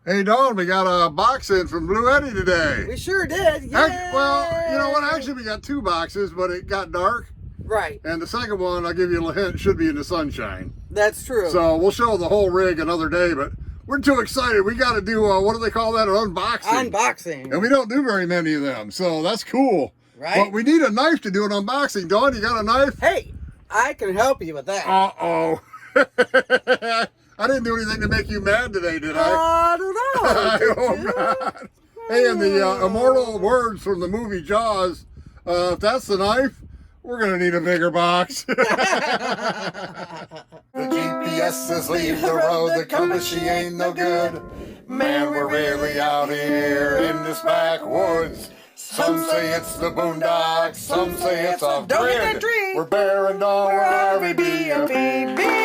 Hey, Dawn, we got a box in from Bluetti today. We sure did. Yeah. Well, you know what? Actually, we got 2 boxes, but it got dark. Right. And the second one, I'll give you a little hint, should be in the sunshine. That's true. So we'll show the whole rig another day, but we're too excited. We got to do, what do they call that? An unboxing. Unboxing. And we don't do very many of them, so that's cool. Right. But we need a knife to do an unboxing. Dawn, you got a knife? Hey, I can help you with that. Uh-oh. I didn't do anything to make you mad today, did I? I don't know. I hope not. Hey, and the immortal words from the movie Jaws, if that's the knife, we're going to need a bigger box. The GPS says leave the road, the compass, she ain't no good. Man, we're really out here in this backwoods. Some say it's the boondocks, some say it's off Don't grid. get that tree. We're Bear and Dawn, we're RVB,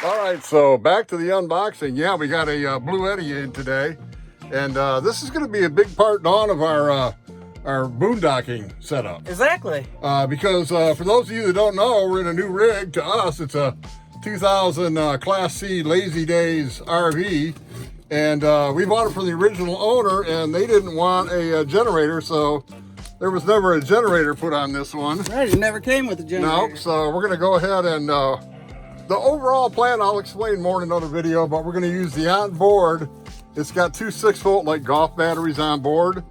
All right, so back to the unboxing. Yeah, we got a Bluetti in today, and this is going to be a big part, Dawn, of our boondocking setup. Exactly. Because for those of you that don't know, we're in a new rig. To us, it's a 2000 Class C Lazy Days RV, and we bought it from the original owner, and they didn't want a generator, so there was never a generator put on this one. Right, it never came with a generator. No, so we're going to go ahead and the overall plan, I'll explain more in another video, but we're going to use the onboard. It's got 2 6-volt like golf batteries on board,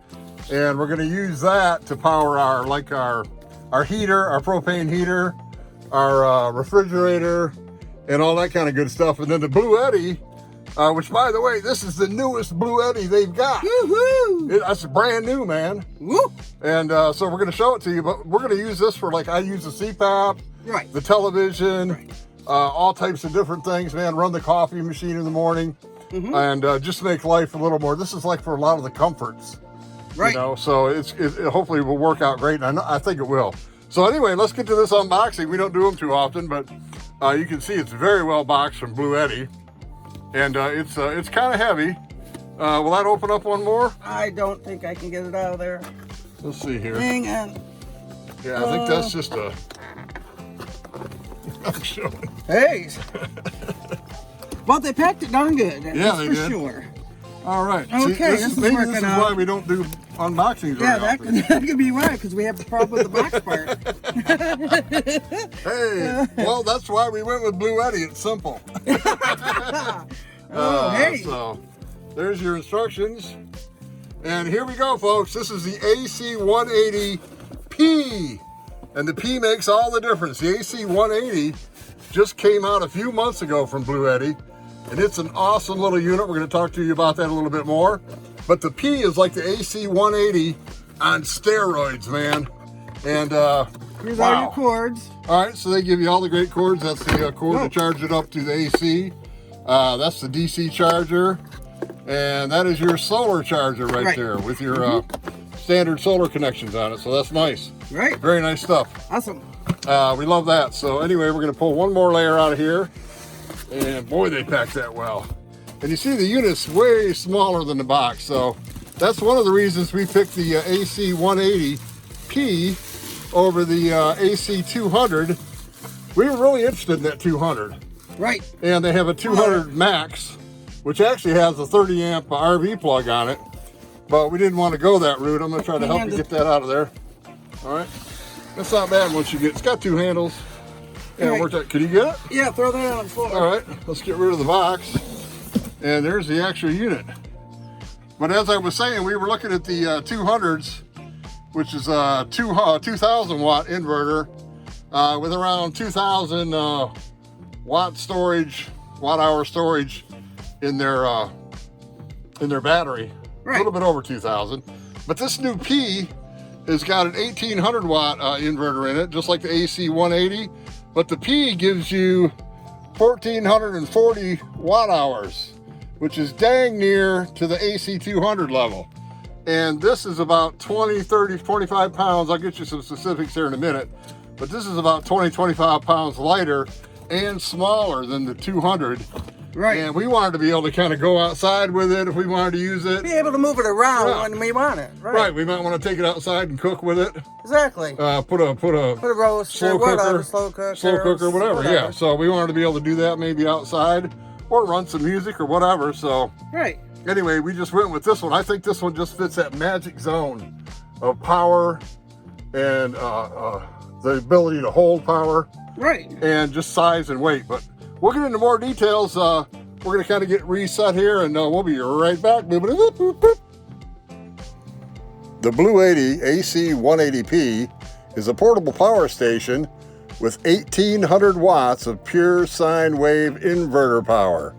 and we're going to use that to power our heater, our propane heater, our refrigerator, and all that kind of good stuff. And then the Bluetti, which, by the way, this is the newest Bluetti they've got. Woohoo! That's brand new, man. Woo! And so we're going to show it to you, but we're going to use this for, like, I use the CPAP, Right. the television, Right. all types of different things, man. Run the coffee machine in the morning, and just make life a little more. This is like for a lot of the comforts, Right. you know. So it hopefully will work out great, and I think it will. So anyway, let's get to this unboxing. We don't do them too often, but you can see it's very well boxed from Bluetti, and it's kind of heavy. Will that open up one more? I don't think I can get it out of there. Let's see here. Hang on. Yeah, I think that's just a. I'm showing. Hey. Well, they packed it darn good. Yeah, that's they for did. sure. All right. Okay, See, this is maybe working this is out. why we don't do unboxings Yeah, very often. that could be right, because we have the problem with the box part. Hey, well, that's why we went with Bluetti. It's simple. Hey. So, there's your instructions. And here we go, folks. This is the AC180P. And the P makes all the difference. The AC180 just came out a few months ago from Bluetti. And it's an awesome little unit. We're going to talk to you about that a little bit more. But the P is like the AC180 on steroids, man. And Here's all your cords. all right, so they give you all the great cords. That's the cord to charge it up to the AC. That's the DC charger. And that is your solar charger right there with your standard solar connections on it. So that's nice. Right. Very nice stuff. Awesome. We love that. So anyway, we're going to pull one more layer out of here. And boy, they packed that well. And you see the unit's way smaller than the box. So that's one of the reasons we picked the AC180P over the AC200. We were really interested in that 200. Right. And they have a 200 Max, which actually has a 30 amp RV plug on it. But we didn't want to go that route. I'm going to try to help you get that out of there. All right. That's not bad once you get, it's got 2 handles. Yeah, Right. worked out. Can you get it? Yeah, throw that on the floor. All right, let's get rid of the box. And there's the actual unit. But as I was saying, we were looking at the 200s, which is a 2,000 watt inverter with around 2,000 watt hour storage in their battery. Right. A little bit over 2,000. But this new P has got an 1,800 watt inverter in it, just like the AC180. But the P gives you 1,440 watt hours, which is dang near to the AC200 level. And this is about 20, 30, 25 pounds. I'll get you some specifics here in a minute. But this is about 20, 25 pounds lighter and smaller than the 200. Right. And we wanted to be able to kind of go outside with it if we wanted to use it. Be able to move it around when we want it. Right. We might want to take it outside and cook with it. Exactly. Put a roast slow or whatever, cooker, slow cooker, whatever. Yeah. So we wanted to be able to do that maybe outside, or run some music or whatever. So Right. anyway, we just went with this one. I think this one just fits that magic zone of power and the ability to hold power. Right. And just size and weight. But we'll get into more details. We're going to kind of get reset here, and we'll be right back. The Bluetti AC180P is a portable power station with 1,800 watts of pure sine wave inverter power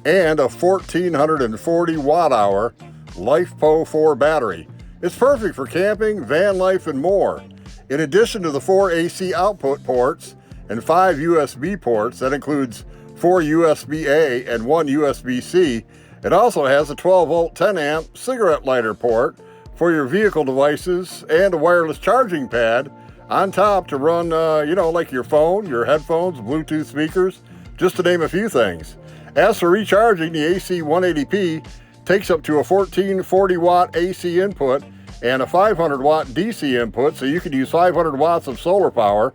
and a 1,440 watt-hour LifePo4 battery. It's perfect for camping, van life, and more. In addition to the 4 AC output ports and 5 USB ports, that includes 4 USB-A and 1 USB-C, it also has a 12-volt 10-amp cigarette lighter port for your vehicle devices and a wireless charging pad on top to run, you know, like your phone, your headphones, Bluetooth speakers, just to name a few things. As for recharging, the AC180P takes up to a 1440 watt AC input and a 500 watt DC input, so you can use 500 watts of solar power,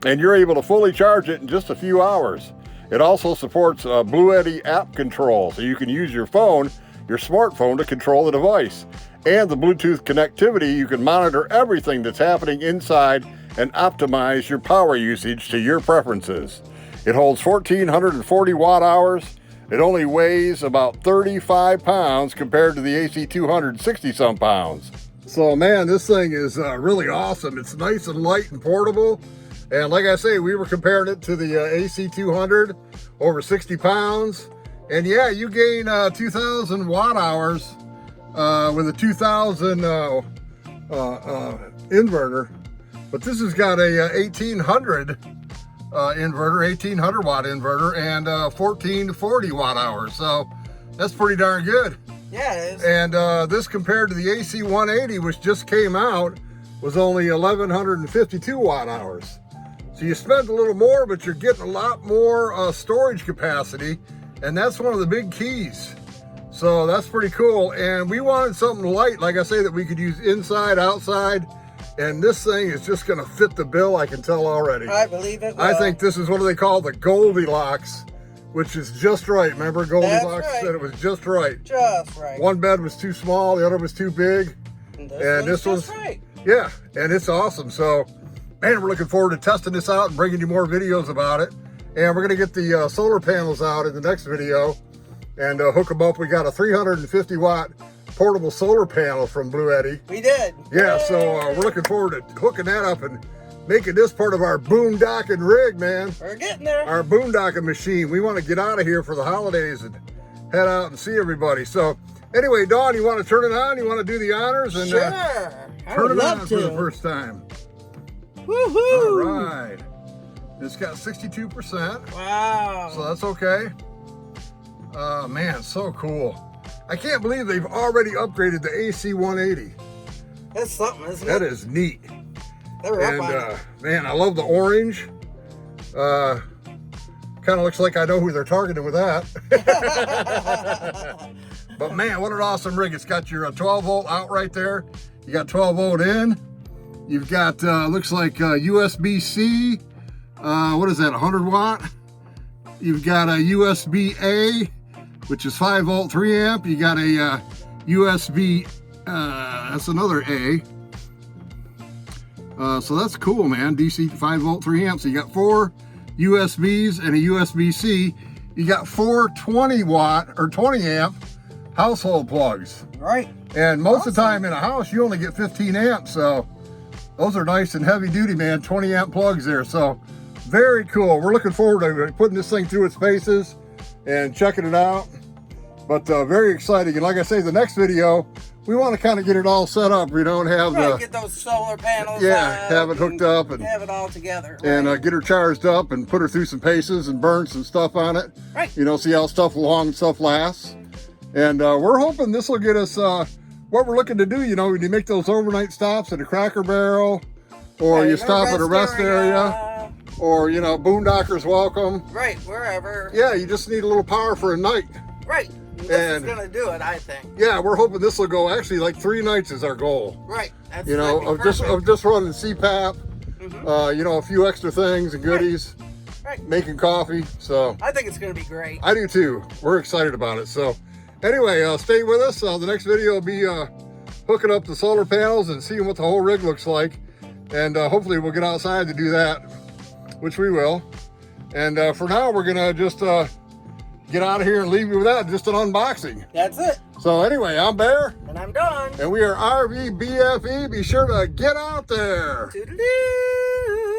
and you're able to fully charge it in just a few hours. It also supports Bluetti app control, so you can use your phone, your smartphone, to control the device. And the Bluetooth connectivity, you can monitor everything that's happening inside and optimize your power usage to your preferences. It holds 1,440 watt hours. It only weighs about 35 pounds compared to the AC200 60-some pounds. So man, this thing is really awesome. It's nice and light and portable. And like I say, we were comparing it to the AC200, over 60 pounds. And yeah, you gain 2,000 watt hours with a 2,000 inverter. But this has got a 1,800 inverter, 1,800 watt inverter, and 1,440 watt hours. So that's pretty darn good. Yeah, it is. And this compared to the AC180, which just came out, was only 1,152 watt hours. So you spend a little more, but you're getting a lot more storage capacity, and that's one of the big keys. So that's pretty cool. And we wanted something light, like I say, that we could use inside, outside, and this thing is just gonna fit the bill, I can tell already. I believe it will. I think this is what they call the Goldilocks, which is just right. Remember, Goldilocks said it was just right. Just right. One bed was too small, the other was too big. And this one's right. Yeah, and it's awesome. So, man, we're looking forward to testing this out and bringing you more videos about it. And we're gonna get the solar panels out in the next video and hook them up. We got a 350 watt portable solar panel from Bluetti. We did. Yeah, so we're looking forward to hooking that up and making this part of our boondocking rig, man. We're getting there. Our boondocking machine. We want to get out of here for the holidays and head out and see everybody. So anyway, Dawn, you want to turn it on? You want to do the honors? And sure. Turn it on for the first time. Woohoo! All right. It's got 62%. Wow. So that's okay. Man, so cool. I can't believe they've already upgraded the AC180. That's something, isn't it? That is neat. They're up on it. Man, I love the orange. Kind of looks like I know who they're targeting with that. But man, what an awesome rig. It's got your 12 volt out right there. You got 12 volt in. You've got, looks like USB-C. What is that, 100 watt? You've got a USB-A, which is 5 volt, 3 amp. You got a USB, that's another A. So that's cool, man. DC 5 volt, 3 amps. So you got 4 USBs and a USB-C. You got 4 20 watt or 20 amp household plugs. Right. And most of the time in a house, you only get 15 amps. So those are nice and heavy duty, man. 20 amp plugs there. So very cool. We're looking forward to putting this thing through its paces and checking it out. But very exciting. And like I say, the next video, we want to kind of get it all set up, you know, and have get those solar panels have it hooked up and have it all together. And get her charged up and put her through some paces and burn some stuff on it. Right. You know, see how long stuff lasts. And we're hoping this will get us what we're looking to do. You know, when you make those overnight stops at a Cracker Barrel, or you stop at a rest area, or, you know, Boondockers Welcome. Right, wherever. Yeah, you just need a little power for a night. Right. This is gonna do it, I think. Yeah, we're hoping this will go. Actually, like 3 nights is our goal. Right. That's you know, of just running CPAP. You know, a few extra things and goodies. Right. Right. making coffee. So I think it's going to be great. I do too. We're excited about it. So anyway, stay with us. The next video will be hooking up the solar panels and seeing what the whole rig looks like. And hopefully we'll get outside to do that, which we will. And for now, we're going to just get out of here and leave you with that, just an unboxing. That's it. So anyway, I'm Bear. And I'm done. And we are RV BFE. Be sure to get out there. Toodaloo.